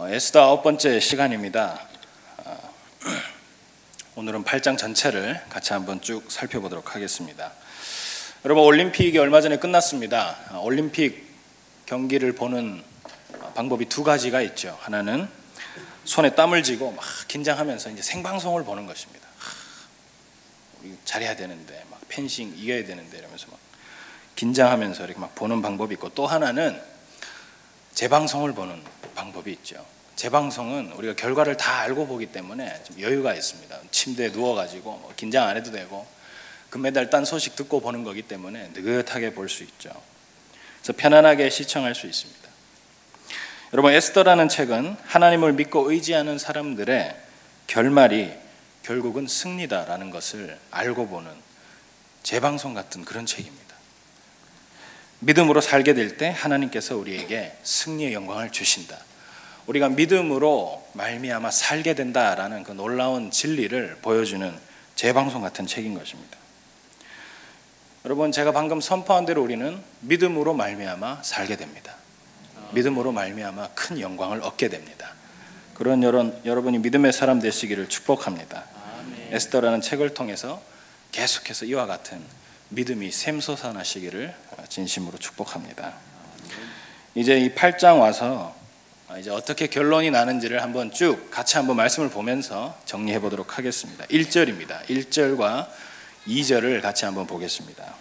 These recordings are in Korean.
에스더 9번째 시간입니다. 오늘은 8장 전체를 같이 한번 쭉 살펴보도록 하겠습니다. 여러분, 올림픽이 얼마 전에 끝났습니다. 올림픽 경기를 보는 방법이 두 가지가 있죠. 하나는 손에 땀을 쥐고 막 긴장하면서 이제 생방송을 보는 것입니다. 우리 잘해야 되는데, 막 펜싱 이겨야 되는데 이러면서 막 긴장하면서 이렇게 막 보는 방법이 있고, 또 하나는 재방송을 보는 방법이 있죠. 재방송은 우리가 결과를 다 알고 보기 때문에 좀 여유가 있습니다. 침대에 누워가지고 뭐 긴장 안 해도 되고, 금메달 딴 소식 듣고 보는 거기 때문에 느긋하게 볼 수 있죠. 그래서 편안하게 시청할 수 있습니다. 여러분, 에스더라는 책은 하나님을 믿고 의지하는 사람들의 결말이 결국은 승리다라는 것을 알고 보는 재방송 같은 그런 책입니다. 믿음으로 살게 될 때 하나님께서 우리에게 승리의 영광을 주신다. 우리가 믿음으로 말미암아 살게 된다라는 그 놀라운 진리를 보여주는 재방송 같은 책인 것입니다. 여러분, 제가 방금 선포한 대로 우리는 믿음으로 말미암아 살게 됩니다. 믿음으로 말미암아 큰 영광을 얻게 됩니다. 그런 여러분이 믿음의 사람 되시기를 축복합니다. 에스더라는 책을 통해서 계속해서 이와 같은 믿음이 샘솟아나시기를 진심으로 축복합니다. 이제 이 8장 와서 이제 어떻게 결론이 나는지를 한번 쭉 같이 한번 말씀을 보면서 정리해 보도록 하겠습니다. 1절입니다. 1절과 2절을 같이 한번 보겠습니다.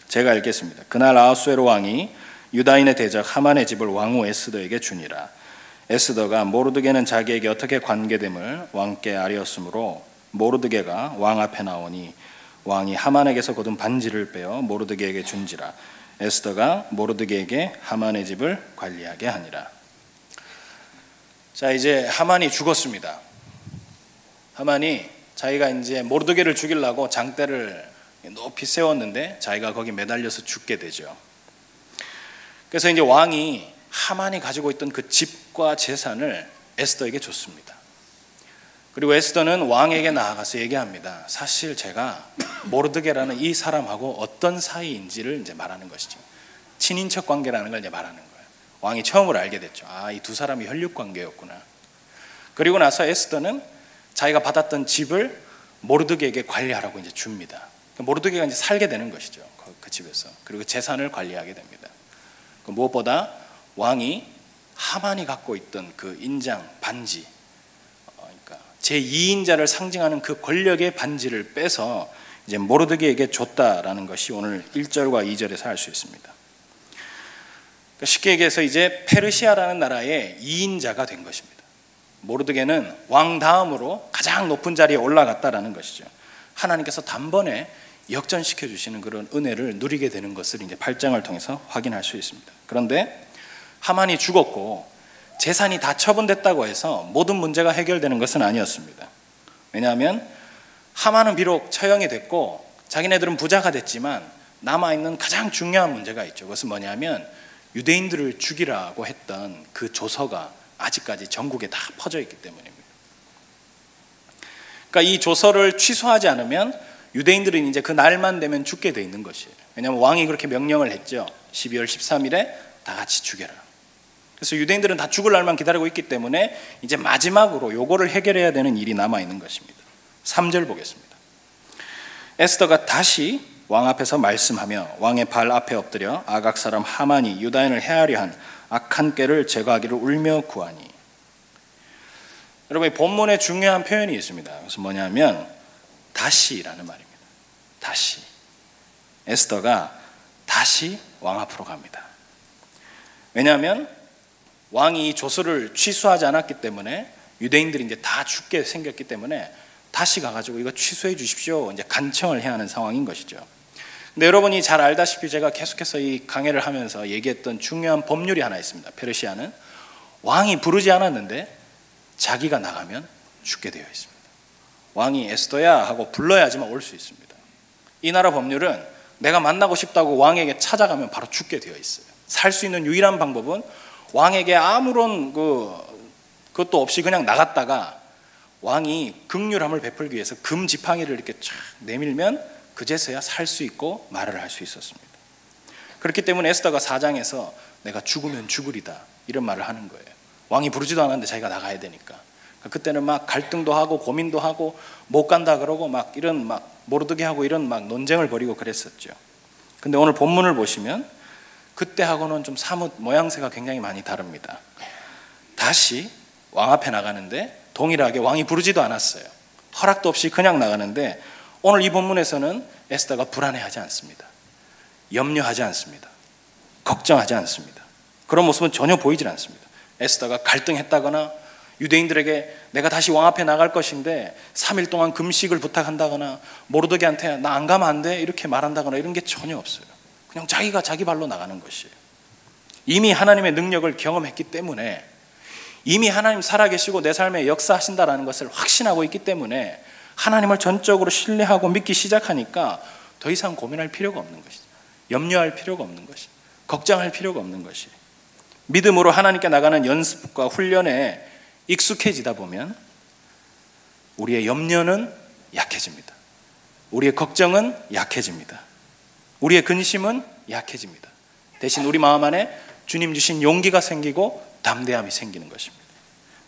제가 읽겠습니다. 그날 아하수에로 왕이 유다인의 대적 하만의 집을 왕후 에스더에게 주니라. 에스더가 모르드게는 자기에게 어떻게 관계됨을 왕께 아뢰었으므로 모르드게가 왕 앞에 나오니 왕이 하만에게서 거둔 반지를 빼어 모르드게에게 준지라. 에스더가 모르드게에게 하만의 집을 관리하게 하니라. 자, 이제 하만이 죽었습니다. 하만이 자기가 이제 모르드게를 죽이려고 장대를 높이 세웠는데 자기가 거기 매달려서 죽게 되죠. 그래서 이제 왕이 하만이 가지고 있던 그 집과 재산을 에스더에게 줬습니다. 그리고 에스더는 왕에게 나아가서 얘기합니다. 사실 제가 모르드게라는 이 사람하고 어떤 사이인지를 이제 말하는 것이죠. 친인척 관계라는 걸 이제 말하는 거예요. 왕이 처음으로 알게 됐죠. 이 두 사람이 혈육 관계였구나. 그리고 나서 에스더는 자기가 받았던 집을 모르드게에게 관리하라고 이제 줍니다. 모르드게가 이제 살게 되는 것이죠. 그 집에서. 그리고 재산을 관리하게 됩니다. 무엇보다 왕이 하만이 갖고 있던 그 인장 반지, 제2인자를 상징하는 그 권력의 반지를 빼서 이제 모르드게에게 줬다라는 것이 오늘 1절과 2절에서 알 수 있습니다. 쉽게 얘기해서 이제 페르시아라는 나라의 2인자가 된 것입니다. 모르드게는 왕 다음으로 가장 높은 자리에 올라갔다라는 것이죠. 하나님께서 단번에 역전시켜 주시는 그런 은혜를 누리게 되는 것을 이제 8장을 통해서 확인할 수 있습니다. 그런데 하만이 죽었고 재산이 다 처분됐다고 해서 모든 문제가 해결되는 것은 아니었습니다. 왜냐하면 하만은 비록 처형이 됐고 자기네들은 부자가 됐지만 남아있는 가장 중요한 문제가 있죠. 그것은 뭐냐면 유대인들을 죽이라고 했던 그 조서가 아직까지 전국에 다 퍼져 있기 때문입니다. 그러니까 이 조서를 취소하지 않으면 유대인들은 이제 그 날만 되면 죽게 돼 있는 것이에요. 왜냐하면 왕이 그렇게 명령을 했죠. 12월 13일에 다 같이 죽여라. 그래서 유대인들은 다 죽을 날만 기다리고 있기 때문에 이제 마지막으로 요거를 해결해야 되는 일이 남아있는 것입니다. 3절 보겠습니다. 에스더가 다시 왕 앞에서 말씀하며 왕의 발 앞에 엎드려 아각 사람 하만이 유다인을 해하려 한 악한 꾀를 제거하기를 울며 구하니. 여러분, 이 본문에 중요한 표현이 있습니다. 그래서 뭐냐면 다시라는 말입니다. 다시. 에스더가 다시 왕 앞으로 갑니다. 왜냐하면 왕이 이 조서를 취소하지 않았기 때문에 유대인들이 이제 다 죽게 생겼기 때문에 다시 가가지고 이거 취소해 주십시오. 이제 간청을 해야 하는 상황인 것이죠. 근데 여러분이 잘 알다시피 제가 계속해서 이 강해를 하면서 얘기했던 중요한 법률이 하나 있습니다. 페르시아는 왕이 부르지 않았는데 자기가 나가면 죽게 되어 있습니다. 왕이 에스더야 하고 불러야지만 올 수 있습니다. 이 나라 법률은 내가 만나고 싶다고 왕에게 찾아가면 바로 죽게 되어 있어요. 살 수 있는 유일한 방법은 왕에게 아무런 그것도 없이 그냥 나갔다가 왕이 긍휼함을 베풀기 위해서 금 지팡이를 이렇게 쫙 내밀면 그제서야 살 수 있고 말을 할 수 있었습니다. 그렇기 때문에 에스더가 4장에서 내가 죽으면 죽으리다 이런 말을 하는 거예요. 왕이 부르지도 않았는데 자기가 나가야 되니까. 그때는 막 갈등도 하고 고민도 하고 못 간다 그러고 막 이런 막 모르드게 하고 이런 막 논쟁을 벌이고 그랬었죠. 근데 오늘 본문을 보시면 그때하고는 좀 사뭇 모양새가 굉장히 많이 다릅니다. 다시 왕 앞에 나가는데 동일하게 왕이 부르지도 않았어요. 허락도 없이 그냥 나가는데 오늘 이 본문에서는 에스더가 불안해하지 않습니다. 염려하지 않습니다. 걱정하지 않습니다. 그런 모습은 전혀 보이질 않습니다. 에스더가 갈등했다거나 유대인들에게 내가 다시 왕 앞에 나갈 것인데 3일 동안 금식을 부탁한다거나 모르드게한테 나 안 가면 안 돼 이렇게 말한다거나 이런 게 전혀 없어요. 그냥 자기가 자기 발로 나가는 것이에요. 이미 하나님의 능력을 경험했기 때문에, 이미 하나님 살아계시고 내 삶에 역사하신다라는 것을 확신하고 있기 때문에 하나님을 전적으로 신뢰하고 믿기 시작하니까 더 이상 고민할 필요가 없는 것이죠. 염려할 필요가 없는 것이, 걱정할 필요가 없는 것이. 믿음으로 하나님께 나가는 연습과 훈련에 익숙해지다 보면 우리의 염려는 약해집니다. 우리의 걱정은 약해집니다. 우리의 근심은 약해집니다. 대신 우리 마음 안에 주님 주신 용기가 생기고 담대함이 생기는 것입니다.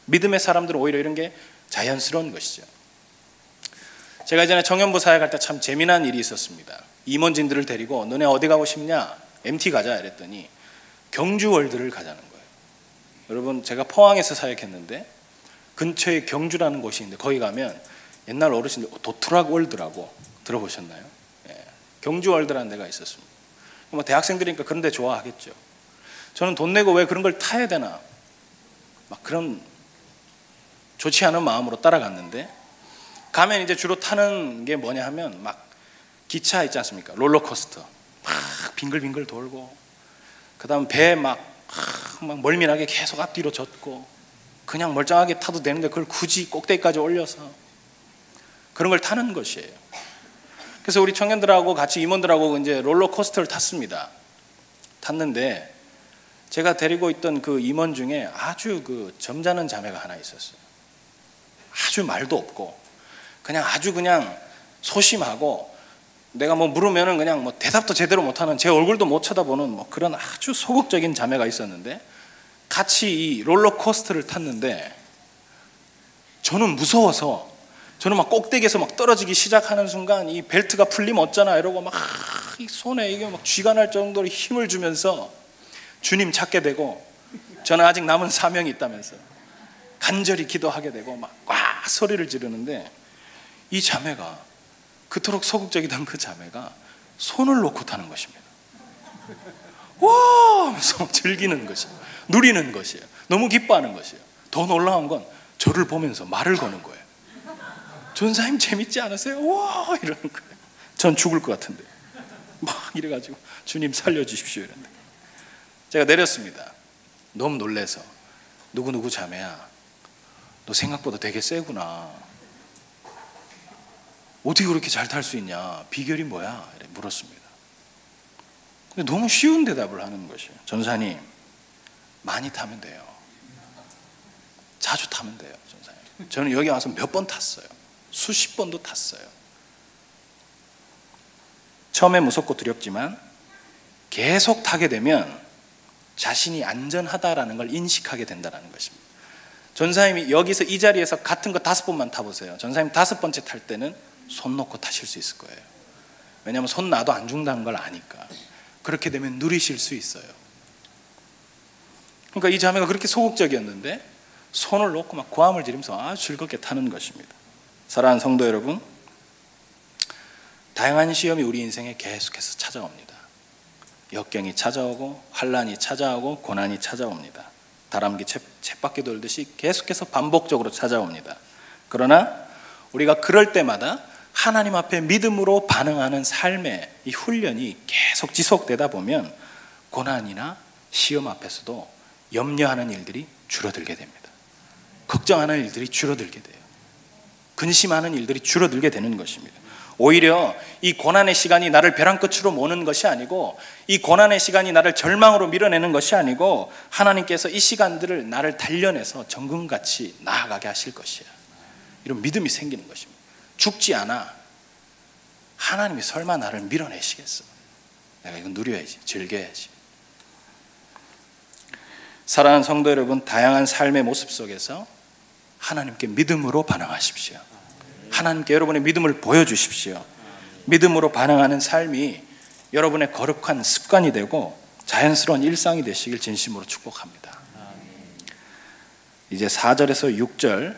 믿음의 사람들은 오히려 이런 게 자연스러운 것이죠. 제가 예전에 청년부 사역 할 때 참 재미난 일이 있었습니다. 임원진들을 데리고 너네 어디 가고 싶냐? MT 가자 이랬더니 경주월드를 가자는 거예요. 여러분, 제가 포항에서 사역했는데 근처에 경주라는 곳이 있는데 거기 가면 옛날 어르신들 도트락 월드라고 들어보셨나요? 예, 경주월드라는 데가 있었습니다. 뭐 대학생들이니까 그런 데 좋아하겠죠. 저는 돈 내고 왜 그런 걸 타야 되나 막 그런 좋지 않은 마음으로 따라갔는데, 가면 이제 주로 타는 게 뭐냐 하면 막 기차 있지 않습니까? 롤러코스터 막 빙글빙글 돌고, 그 다음 배 막 멀미나게 계속 앞뒤로 젖고, 그냥 멀쩡하게 타도 되는데 그걸 굳이 꼭대기까지 올려서 그런 걸 타는 것이에요. 그래서 우리 청년들하고 같이 임원들하고 이제 롤러코스터를 탔는데 제가 데리고 있던 그 임원 중에 아주 그 점잖은 자매가 하나 있었어요. 아주 말도 없고 그냥 아주 그냥 소심하고, 내가 뭐 물으면은 그냥 뭐 대답도 제대로 못하는, 제 얼굴도 못 쳐다보는 뭐 그런 아주 소극적인 자매가 있었는데, 같이 이 롤러코스터를 탔는데 저는 무서워서, 저는 막 꼭대기에서 막 떨어지기 시작하는 순간 이 벨트가 풀리면 어쩌나 이러고 막 이 손에 이게 막 쥐가 날 정도로 힘을 주면서 주님 찾게 되고, 저는 아직 남은 사명이 있다면서 간절히 기도하게 되고 막 꽉 소리를 지르는데, 이 자매가, 그토록 소극적이던 그 자매가 손을 놓고 타는 것입니다. 와 하면서 즐기는 것이에요. 누리는 것이에요. 너무 기뻐하는 것이에요. 더 놀라운 건 저를 보면서 말을 거는 거예요. 전사님 재밌지 않으세요? 와 이러는 거예요. 전 죽을 것 같은데 막 이래가지고 주님 살려주십시오 이랬는데, 제가 내렸습니다. 너무 놀래서 누구누구 자매야, 너 생각보다 되게 세구나. 어떻게 그렇게 잘 탈 수 있냐? 비결이 뭐야? 이래 물었습니다. 근데 너무 쉬운 대답을 하는 것이에요. 전사님, 많이 타면 돼요. 자주 타면 돼요, 전사님. 저는 여기 와서 몇 번 탔어요. 수십 번도 탔어요. 처음에 무섭고 두렵지만 계속 타게 되면 자신이 안전하다라는 걸 인식하게 된다는 것입니다. 전사님이 여기서 이 자리에서 같은 거 5번만 타보세요. 전사님 5번째 탈 때는 손 놓고 타실 수 있을 거예요. 왜냐하면 손 놔도 안 죽는다는 걸 아니까. 그렇게 되면 누리실 수 있어요. 그러니까 이 자매가 그렇게 소극적이었는데 손을 놓고 막 고함을 지르면서 아주 즐겁게 타는 것입니다. 사랑하는 성도 여러분, 다양한 시험이 우리 인생에 계속해서 찾아옵니다. 역경이 찾아오고 환난이 찾아오고 고난이 찾아옵니다. 다람쥐 쳇바퀴 돌듯이 계속해서 반복적으로 찾아옵니다. 그러나 우리가 그럴 때마다 하나님 앞에 믿음으로 반응하는 삶의 이 훈련이 계속 지속되다 보면 고난이나 시험 앞에서도 염려하는 일들이 줄어들게 됩니다. 걱정하는 일들이 줄어들게 돼요. 근심하는 일들이 줄어들게 되는 것입니다. 오히려 이 고난의 시간이 나를 벼랑 끝으로 모는 것이 아니고, 이 고난의 시간이 나를 절망으로 밀어내는 것이 아니고, 하나님께서 이 시간들을 나를 단련해서 정금같이 나아가게 하실 것이야. 이런 믿음이 생기는 것입니다. 죽지 않아. 하나님이 설마 나를 밀어내시겠어? 내가 이거 누려야지, 즐겨야지. 사랑하는 성도 여러분, 다양한 삶의 모습 속에서 하나님께 믿음으로 반응하십시오. 하나님께 여러분의 믿음을 보여주십시오. 믿음으로 반응하는 삶이 여러분의 거룩한 습관이 되고 자연스러운 일상이 되시길 진심으로 축복합니다. 이제 4절에서 6절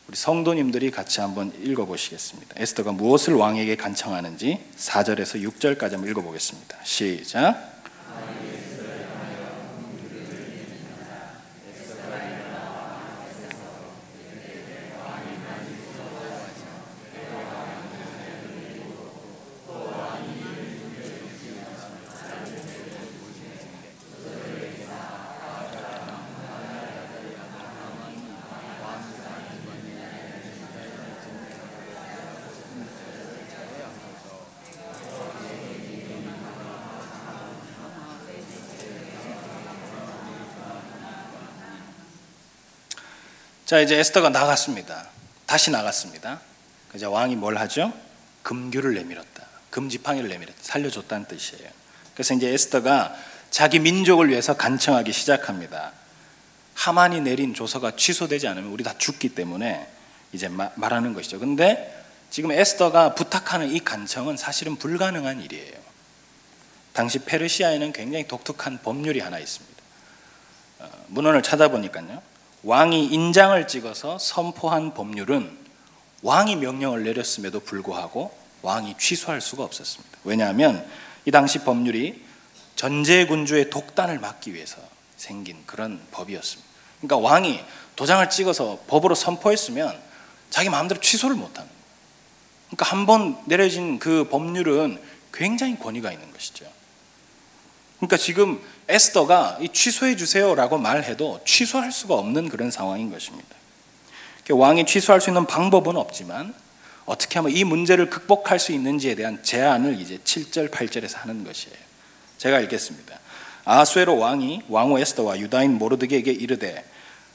우리 성도님들이 같이 한번 읽어보시겠습니다. 에스더가 무엇을 왕에게 간청하는지 4절에서 6절까지 한번 읽어보겠습니다. 시작. 자, 이제 에스더가 나갔습니다. 다시 나갔습니다. 이제 왕이 뭘 하죠? 금규를 내밀었다. 금지팡이를 내밀었다. 살려줬다는 뜻이에요. 그래서 이제 에스더가 자기 민족을 위해서 간청하기 시작합니다. 하만이 내린 조서가 취소되지 않으면 우리 다 죽기 때문에 이제 말하는 것이죠. 근데 지금 에스더가 부탁하는 이 간청은 사실은 불가능한 일이에요. 당시 페르시아에는 굉장히 독특한 법률이 하나 있습니다. 문헌을 찾아보니까요, 왕이 인장을 찍어서 선포한 법률은 왕이 명령을 내렸음에도 불구하고 왕이 취소할 수가 없었습니다. 왜냐하면 이 당시 법률이 전제군주의 독단을 막기 위해서 생긴 그런 법이었습니다. 그러니까 왕이 도장을 찍어서 법으로 선포했으면 자기 마음대로 취소를 못하는 거예요. 그러니까 한번 내려진 그 법률은 굉장히 권위가 있는 것이죠. 그러니까 지금 에스더가 이 취소해 주세요라고 말해도 취소할 수가 없는 그런 상황인 것입니다. 왕이 취소할 수 있는 방법은 없지만 어떻게 하면 이 문제를 극복할 수 있는지에 대한 제안을 이제 7절, 8절에서 하는 것이에요. 제가 읽겠습니다. 아수에로 왕이 왕후 에스더와 유다인 모르드게에게 이르되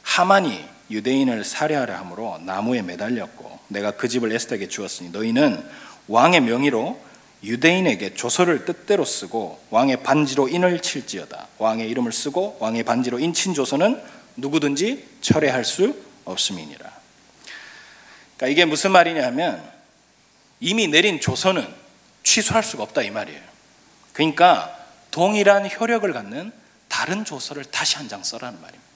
하만이 유대인을 살해하려 함으로 나무에 매달렸고 내가 그 집을 에스더에게 주었으니 너희는 왕의 명의로 유대인에게 조서를 뜻대로 쓰고 왕의 반지로 인을 칠지어다. 왕의 이름을 쓰고 왕의 반지로 인친 조서는 누구든지 철회할 수 없음이니라. 그러니까 이게 무슨 말이냐 하면 이미 내린 조서는 취소할 수가 없다 이 말이에요. 그러니까 동일한 효력을 갖는 다른 조서를 다시 한 장 써라는 말입니다.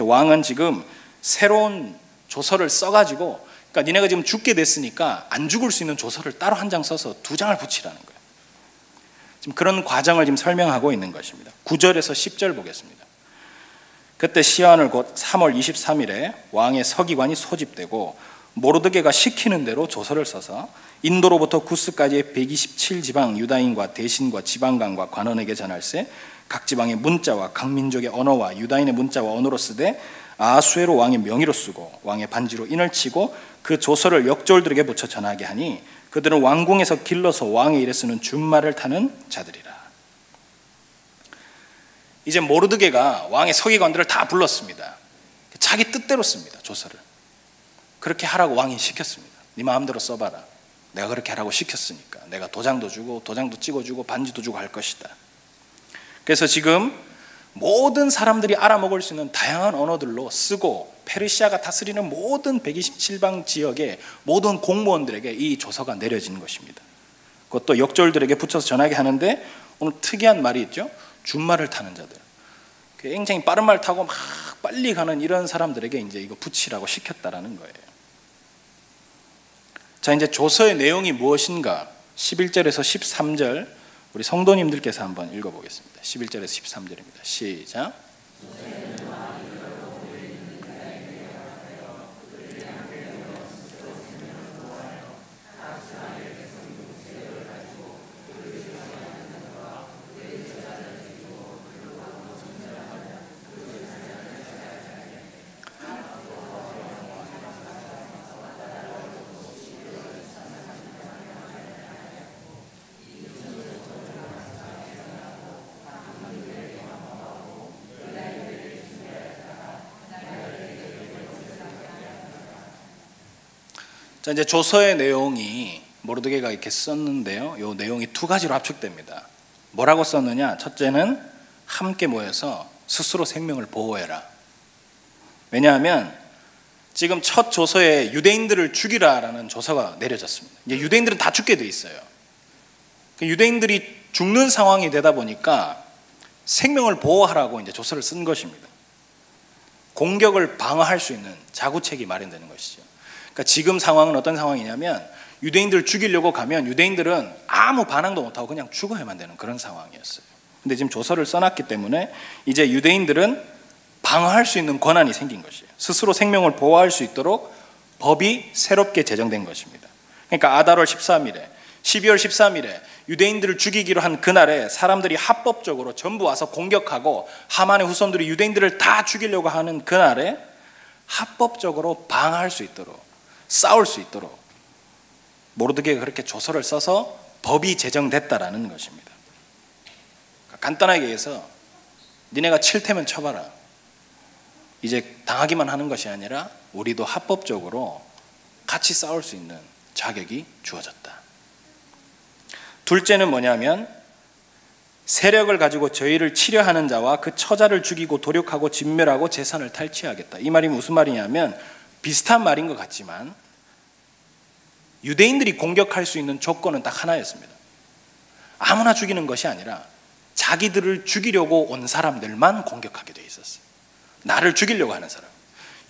왕은 지금 새로운 조서를 써가지고, 그러니까 니네가 지금 죽게 됐으니까 안 죽을 수 있는 조서를 따로 한 장 써서 2장을 붙이라는 거예요. 지금 그런 과정을 지금 설명하고 있는 것입니다. 9절에서 10절 보겠습니다. 그때 시한을 곧 3월 23일에 왕의 서기관이 소집되고 모르드게가 시키는 대로 조서를 써서 인도로부터 구스까지의 127지방 유다인과 대신과 지방관과 관원에게 전할세 각 지방의 문자와 각 민족의 언어와 유다인의 문자와 언어로 쓰되 아수에로 왕의 명의로 쓰고 왕의 반지로 인을 치고 그 조서를 역졸들에게 붙여 전하게 하니 그들은 왕궁에서 길러서 왕의 일에 쓰는 준말을 타는 자들이라. 이제 모르드게가 왕의 서기관들을 다 불렀습니다. 자기 뜻대로 씁니다. 조서를. 그렇게 하라고 왕이 시켰습니다. 네 마음대로 써봐라. 내가 그렇게 하라고 시켰으니까. 내가 도장도 주고 도장도 찍어주고 반지도 주고 할 것이다. 그래서 지금 모든 사람들이 알아먹을 수 있는 다양한 언어들로 쓰고 페르시아가 다스리는 모든 127방 지역의 모든 공무원들에게 이 조서가 내려진 것입니다. 그것도 역졸들에게 붙여서 전하게 하는데 오늘 특이한 말이 있죠. 준말을 타는 자들. 굉장히 빠른 말 타고 막 빨리 가는 이런 사람들에게 이제 이거 붙이라고 시켰다라는 거예요. 자, 이제 조서의 내용이 무엇인가 11절에서 13절 우리 성도님들께서 한번 읽어보겠습니다. 11절에서 13절입니다. 시작. 자, 이제 조서의 내용이 모르드게가 이렇게 썼는데요. 이 내용이 두 가지로 압축됩니다. 뭐라고 썼느냐? 첫째는 함께 모여서 스스로 생명을 보호해라. 왜냐하면 지금 첫 조서에 유대인들을 죽이라라는 조서가 내려졌습니다. 이제 유대인들은 다 죽게 돼 있어요. 유대인들이 죽는 상황이 되다 보니까 생명을 보호하라고 이제 조서를 쓴 것입니다. 공격을 방어할 수 있는 자구책이 마련되는 것이죠. 그러니까 지금 상황은 어떤 상황이냐면 유대인들을 죽이려고 가면 유대인들은 아무 반항도 못하고 그냥 죽어야만 되는 그런 상황이었어요. 근데 지금 조서를 써놨기 때문에 이제 유대인들은 방어할 수 있는 권한이 생긴 것이에요. 스스로 생명을 보호할 수 있도록 법이 새롭게 제정된 것입니다. 그러니까 아달월 13일에 12월 13일에 유대인들을 죽이기로 한 그날에 사람들이 합법적으로 전부 와서 공격하고 하만의 후손들이 유대인들을 다 죽이려고 하는 그날에 합법적으로 방어할 수 있도록 싸울 수 있도록 모르드게가 그렇게 조서를 써서 법이 제정됐다라는 것입니다. 간단하게 얘기해서 니네가 칠 테면 쳐봐라. 이제 당하기만 하는 것이 아니라 우리도 합법적으로 같이 싸울 수 있는 자격이 주어졌다. 둘째는 뭐냐면 세력을 가지고 저희를 치려하는 자와 그 처자를 죽이고 도륙하고 진멸하고 재산을 탈취하겠다. 이 말이 무슨 말이냐면 비슷한 말인 것 같지만 유대인들이 공격할 수 있는 조건은 딱 하나였습니다. 아무나 죽이는 것이 아니라 자기들을 죽이려고 온 사람들만 공격하게 돼 있었어요. 나를 죽이려고 하는 사람,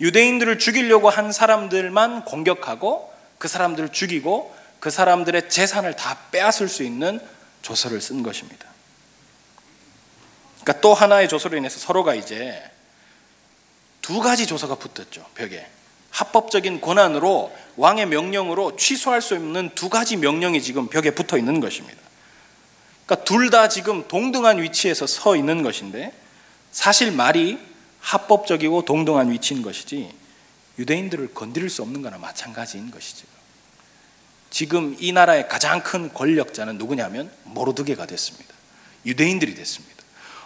유대인들을 죽이려고 한 사람들만 공격하고 그 사람들을 죽이고 그 사람들의 재산을 다 빼앗을 수 있는 조서를 쓴 것입니다. 그러니까 또 하나의 조서로 인해서 서로가 이제 두 가지 조서가 붙었죠. 벽에 합법적인 권한으로 왕의 명령으로 취소할 수 없는 두 가지 명령이 지금 벽에 붙어 있는 것입니다. 그러니까 둘 다 지금 동등한 위치에서 서 있는 것인데 사실 말이 합법적이고 동등한 위치인 것이지 유대인들을 건드릴 수 없는 거나 마찬가지인 것이죠. 지금 이 나라의 가장 큰 권력자는 누구냐면 모르드게가 됐습니다. 유대인들이 됐습니다.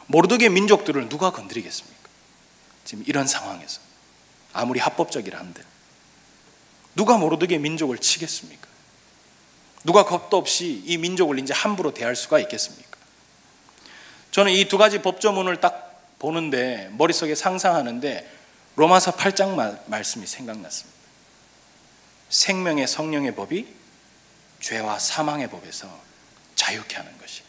모르드게 민족들을 누가 건드리겠습니까? 지금 이런 상황에서 아무리 합법적이라 한들 누가 모르드게 민족을 치겠습니까? 누가 겁도 없이 이 민족을 이제 함부로 대할 수가 있겠습니까? 저는 이 두 가지 법조문을 딱 보는데 머릿속에 상상하는데 로마서 8장 말씀이 생각났습니다. 생명의 성령의 법이 죄와 사망의 법에서 자유케 하는 것이에요.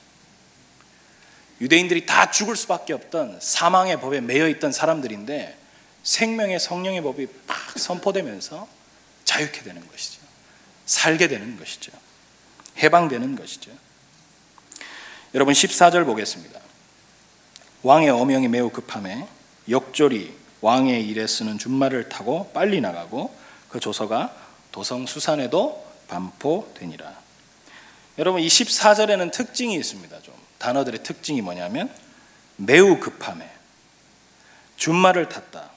유대인들이 다 죽을 수밖에 없던 사망의 법에 매여 있던 사람들인데 생명의 성령의 법이 막 선포되면서 자유케 되는 것이죠. 살게 되는 것이죠. 해방되는 것이죠. 여러분 14절 보겠습니다. 왕의 어명이 매우 급함에 역졸이 왕의 일에 쓰는 준말을 타고 빨리 나가고 그 조서가 도성 수산에도 반포되니라. 여러분 이 14절에는 특징이 있습니다. 좀 단어들의 특징이 뭐냐면 매우 급함에 준말을 탔다,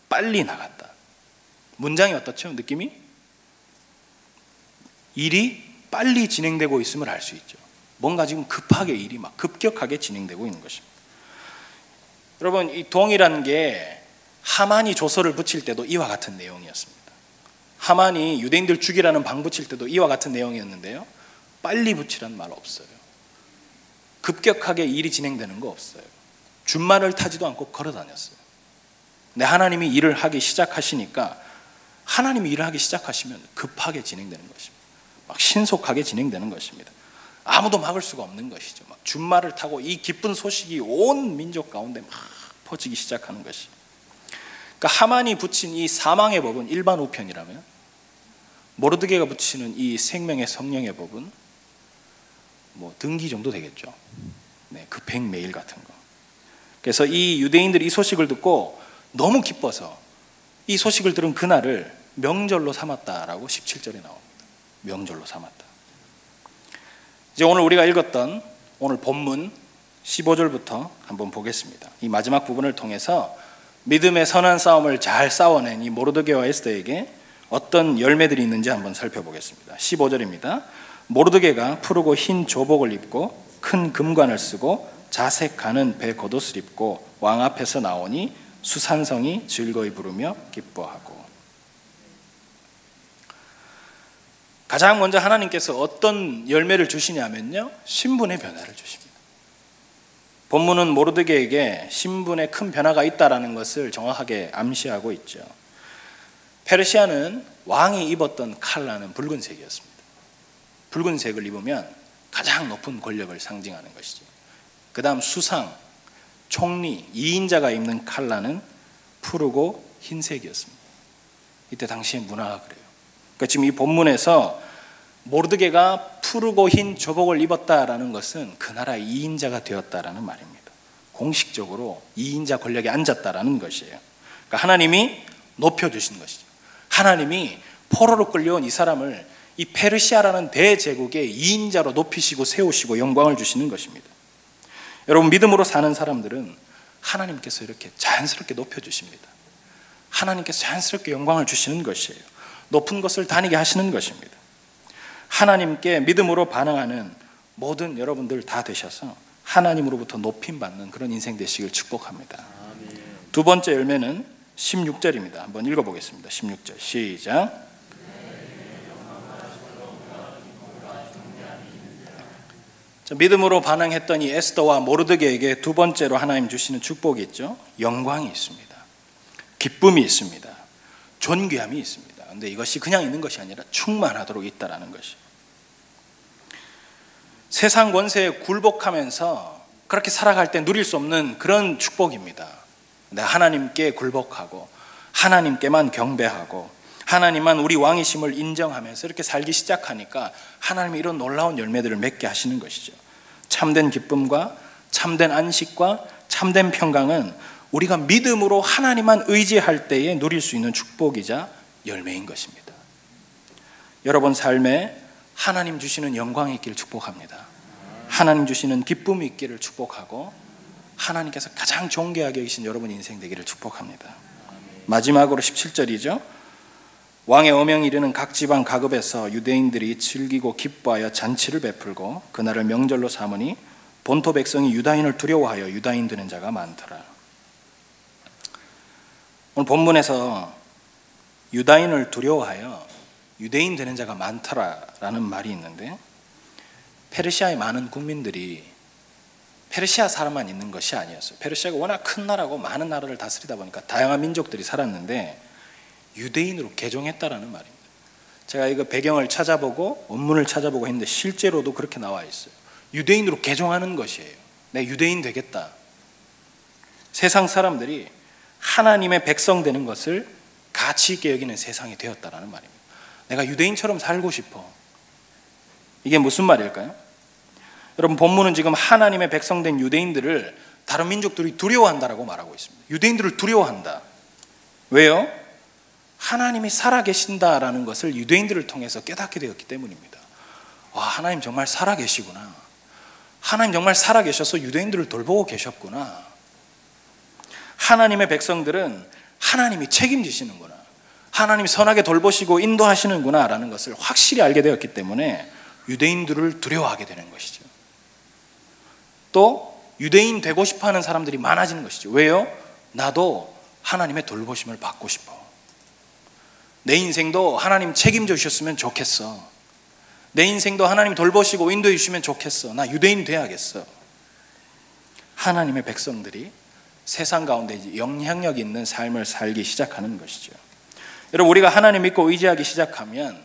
빨리 나갔다. 문장이 어떻죠? 느낌이? 일이 빨리 진행되고 있음을 알 수 있죠. 뭔가 지금 급하게 일이 막 급격하게 진행되고 있는 것입니다. 여러분 이 동이라는 게 하만이 조서를 붙일 때도 이와 같은 내용이었습니다. 하만이 유대인들 죽이라는 방 붙일 때도 이와 같은 내용이었는데요. 빨리 붙이라는 말 없어요. 급격하게 일이 진행되는 거 없어요. 준말을 타지도 않고 걸어 다녔어요. 근데 하나님이 일을 하기 시작하시니까 하나님이 일을 하기 시작하시면 급하게 진행되는 것입니다. 막 신속하게 진행되는 것입니다. 아무도 막을 수가 없는 것이죠. 막 준말을 타고 이 기쁜 소식이 온 민족 가운데 막 퍼지기 시작하는 것이. 그러니까 하만이 붙인 이 사망의 법은 일반 우편이라면 모르드게가 붙이는 이 생명의 성령의 법은 뭐 등기 정도 되겠죠. 네, 급행 메일 같은 거. 그래서 이 유대인들이 이 소식을 듣고 너무 기뻐서 이 소식을 들은 그날을 명절로 삼았다라고 17절에 나옵니다. 명절로 삼았다. 이제 오늘 우리가 읽었던 오늘 본문 15절부터 한번 보겠습니다. 이 마지막 부분을 통해서 믿음의 선한 싸움을 잘 싸워낸 이 모르드게와 에스더에게 어떤 열매들이 있는지 한번 살펴보겠습니다. 15절입니다. 모르드게가 푸르고 흰 조복을 입고 큰 금관을 쓰고 자색 가는 배 겉옷을 입고 왕 앞에서 나오니 수산성이 즐거이 부르며 기뻐하고. 가장 먼저 하나님께서 어떤 열매를 주시냐면요, 신분의 변화를 주십니다. 본문은 모르드게에게 신분에 큰 변화가 있다라는 것을 정확하게 암시하고 있죠. 페르시아는 왕이 입었던 칼라는 붉은색이었습니다. 붉은색을 입으면 가장 높은 권력을 상징하는 것이죠. 그 다음 수상, 총리, 2인자가 입는 칼라는 푸르고 흰색이었습니다. 이때 당시의 문화가 그래요. 그러니까 지금 이 본문에서 모르드게가 푸르고 흰 조복을 입었다라는 것은 그 나라의 2인자가 되었다라는 말입니다. 공식적으로 2인자 권력에 앉았다라는 것이에요. 그러니까 하나님이 높여주신 것이죠. 하나님이 포로로 끌려온 이 사람을 이 페르시아라는 대제국의 2인자로 높이시고 세우시고 영광을 주시는 것입니다. 여러분, 믿음으로 사는 사람들은 하나님께서 이렇게 자연스럽게 높여주십니다. 하나님께서 자연스럽게 영광을 주시는 것이에요. 높은 것을 다니게 하시는 것입니다. 하나님께 믿음으로 반응하는 모든 여러분들 다 되셔서 하나님으로부터 높임받는 그런 인생 되시길 축복합니다. 두 번째 열매는 16절입니다. 한번 읽어보겠습니다. 16절 시작. 믿음으로 반응했던 이 에스더와 모르드게에게 두 번째로 하나님 주시는 축복이 있죠. 영광이 있습니다. 기쁨이 있습니다. 존귀함이 있습니다. 그런데 이것이 그냥 있는 것이 아니라 충만하도록 있다라는 것이. 세상 권세에 굴복하면서 그렇게 살아갈 때 누릴 수 없는 그런 축복입니다. 내가 하나님께 굴복하고 하나님께만 경배하고 하나님만 우리 왕이심을 인정하면서 이렇게 살기 시작하니까 하나님이 이런 놀라운 열매들을 맺게 하시는 것이죠. 참된 기쁨과 참된 안식과 참된 평강은 우리가 믿음으로 하나님만 의지할 때에 누릴 수 있는 축복이자 열매인 것입니다. 여러분 삶에 하나님 주시는 영광이 있기를 축복합니다. 하나님 주시는 기쁨이 있기를 축복하고 하나님께서 가장 존귀하게 여기신 여러분 인생 되기를 축복합니다. 마지막으로 17절이죠. 왕의 어명이 이르는 각 지방 각읍에서 유대인들이 즐기고 기뻐하여 잔치를 베풀고 그날을 명절로 삼으니 본토 백성이 유다인을 두려워하여 유다인 되는 자가 많더라. 오늘 본문에서 유다인을 두려워하여 유대인 되는 자가 많더라라는 말이 있는데, 페르시아의 많은 국민들이 페르시아 사람만 있는 것이 아니었어요. 페르시아가 워낙 큰 나라고 많은 나라를 다스리다 보니까 다양한 민족들이 살았는데 유대인으로 개종했다라는 말입니다. 제가 이거 배경을 찾아보고 원문을 찾아보고 했는데 실제로도 그렇게 나와 있어요. 유대인으로 개종하는 것이에요. 내가 유대인 되겠다. 세상 사람들이 하나님의 백성 되는 것을 가치 있게 여기는 세상이 되었다라는 말입니다. 내가 유대인처럼 살고 싶어. 이게 무슨 말일까요? 여러분, 본문은 지금 하나님의 백성 된 유대인들을 다른 민족들이 두려워한다라고 말하고 있습니다. 유대인들을 두려워한다. 왜요? 하나님이 살아계신다라는 것을 유대인들을 통해서 깨닫게 되었기 때문입니다. 와, 하나님 정말 살아계시구나. 하나님 정말 살아계셔서 유대인들을 돌보고 계셨구나. 하나님의 백성들은 하나님이 책임지시는구나. 하나님이 선하게 돌보시고 인도하시는구나 라는 것을 확실히 알게 되었기 때문에 유대인들을 두려워하게 되는 것이죠. 또 유대인 되고 싶어하는 사람들이 많아지는 것이죠. 왜요? 나도 하나님의 돌보심을 받고 싶어. 내 인생도 하나님 책임져 주셨으면 좋겠어. 내 인생도 하나님 돌보시고 인도해 주시면 좋겠어. 나 유대인 돼야겠어. 하나님의 백성들이 세상 가운데 영향력 있는 삶을 살기 시작하는 것이죠. 여러분, 우리가 하나님 믿고 의지하기 시작하면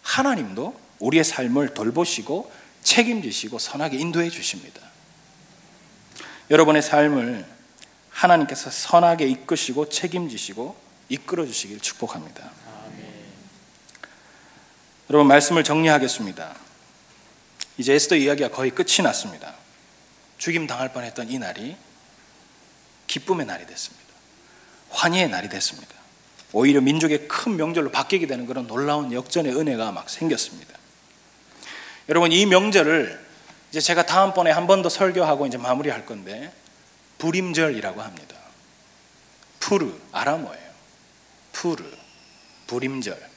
하나님도 우리의 삶을 돌보시고 책임지시고 선하게 인도해 주십니다. 여러분의 삶을 하나님께서 선하게 이끄시고 책임지시고 이끌어 주시길 축복합니다. 여러분, 말씀을 정리하겠습니다. 이제 에스더 이야기가 거의 끝이 났습니다. 죽임 당할 뻔했던 이 날이 기쁨의 날이 됐습니다. 환희의 날이 됐습니다. 오히려 민족의 큰 명절로 바뀌게 되는 그런 놀라운 역전의 은혜가 막 생겼습니다. 여러분, 이 명절을 이제 제가 다음번에 한 번 더 설교하고 이제 마무리할 건데 불임절이라고 합니다. 푸르, 아람어예요. 푸르, 불임절.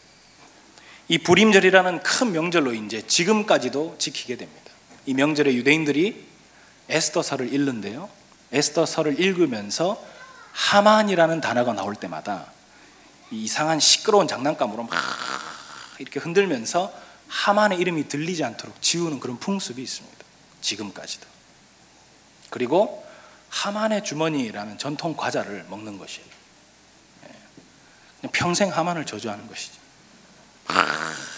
이 불임절이라는 큰 명절로 이제 지금까지도 지키게 됩니다. 이 명절에 유대인들이 에스더서를 읽는데요. 에스더서를 읽으면서 하만이라는 단어가 나올 때마다 이 이상한 시끄러운 장난감으로 막 이렇게 흔들면서 하만의 이름이 들리지 않도록 지우는 그런 풍습이 있습니다. 지금까지도. 그리고 하만의 주머니라는 전통 과자를 먹는 것이에요. 평생 하만을 저주하는 것이죠. 막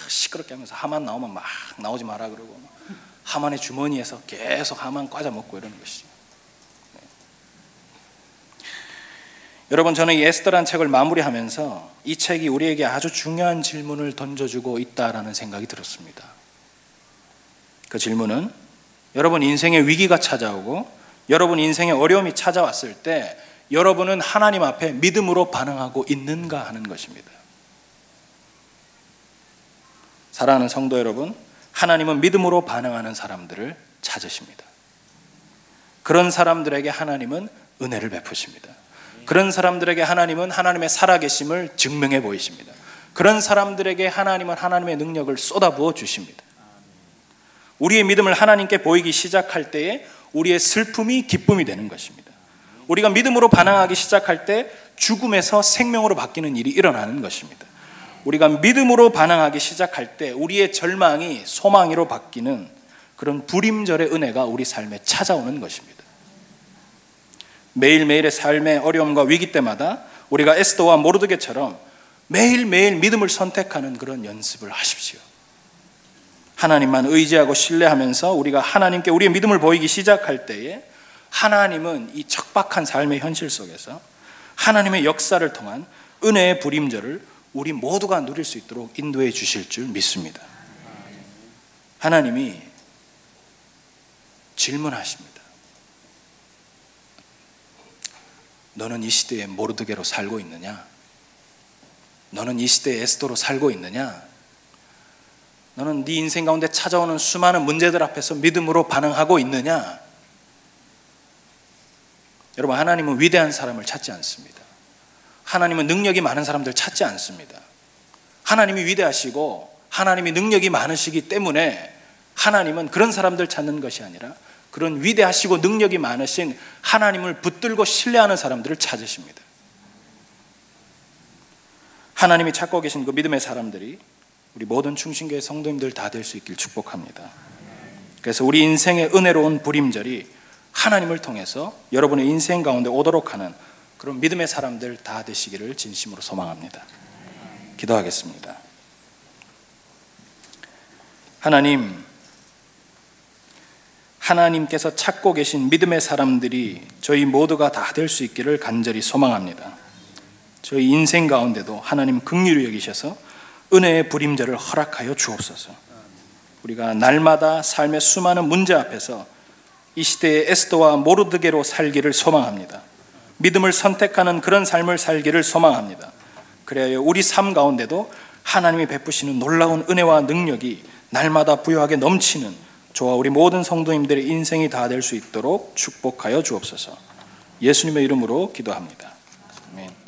시끄럽게 하면서 하만 나오면 막 나오지 마라 그러고, 하만의 주머니에서 계속 하만 과자 먹고 이러는 것이죠. 여러분, 저는 이 에스더라는 책을 마무리하면서 이 책이 우리에게 아주 중요한 질문을 던져주고 있다라는 생각이 들었습니다. 그 질문은, 여러분 인생의 위기가 찾아오고 여러분 인생의 어려움이 찾아왔을 때 여러분은 하나님 앞에 믿음으로 반응하고 있는가 하는 것입니다. 사랑하는 성도 여러분, 하나님은 믿음으로 반응하는 사람들을 찾으십니다. 그런 사람들에게 하나님은 은혜를 베푸십니다. 그런 사람들에게 하나님은 하나님의 살아계심을 증명해 보이십니다. 그런 사람들에게 하나님은 하나님의 능력을 쏟아부어 주십니다. 우리의 믿음을 하나님께 보이기 시작할 때에 우리의 슬픔이 기쁨이 되는 것입니다. 우리가 믿음으로 반응하기 시작할 때 죽음에서 생명으로 바뀌는 일이 일어나는 것입니다. 우리가 믿음으로 반응하기 시작할 때 우리의 절망이 소망으로 바뀌는 그런 불임절의 은혜가 우리 삶에 찾아오는 것입니다. 매일매일의 삶의 어려움과 위기 때마다 우리가 에스더와 모르드게처럼 매일매일 믿음을 선택하는 그런 연습을 하십시오. 하나님만 의지하고 신뢰하면서 우리가 하나님께 우리의 믿음을 보이기 시작할 때에 하나님은 이 척박한 삶의 현실 속에서 하나님의 역사를 통한 은혜의 불임절을 우리 모두가 누릴 수 있도록 인도해 주실 줄 믿습니다. 하나님이 질문하십니다. 너는 이 시대에 모르드게로 살고 있느냐? 너는 이 시대에 에스더로 살고 있느냐? 너는 네 인생 가운데 찾아오는 수많은 문제들 앞에서 믿음으로 반응하고 있느냐? 여러분, 하나님은 위대한 사람을 찾지 않습니다. 하나님은 능력이 많은 사람들 찾지 않습니다. 하나님이 위대하시고 하나님이 능력이 많으시기 때문에 하나님은 그런 사람들 찾는 것이 아니라 그런 위대하시고 능력이 많으신 하나님을 붙들고 신뢰하는 사람들을 찾으십니다. 하나님이 찾고 계신 그 믿음의 사람들이 우리 모든 충신교회 성도님들 다 될 수 있길 축복합니다. 그래서 우리 인생의 은혜로운 불임절이 하나님을 통해서 여러분의 인생 가운데 오도록 하는 그런 믿음의 사람들 다 되시기를 진심으로 소망합니다. 기도하겠습니다. 하나님께서 찾고 계신 믿음의 사람들이 저희 모두가 다 될 수 있기를 간절히 소망합니다. 저희 인생 가운데도 하나님 긍휼히 여기셔서 은혜의 불임절을 허락하여 주옵소서. 우리가 날마다 삶의 수많은 문제 앞에서 이 시대의 에스더와 모르드게로 살기를 소망합니다. 믿음을 선택하는 그런 삶을 살기를 소망합니다. 그래야 우리 삶 가운데도 하나님이 베푸시는 놀라운 은혜와 능력이 날마다 부유하게 넘치는 저와 우리 모든 성도님들의 인생이 다 될 수 있도록 축복하여 주옵소서. 예수님의 이름으로 기도합니다. 아멘.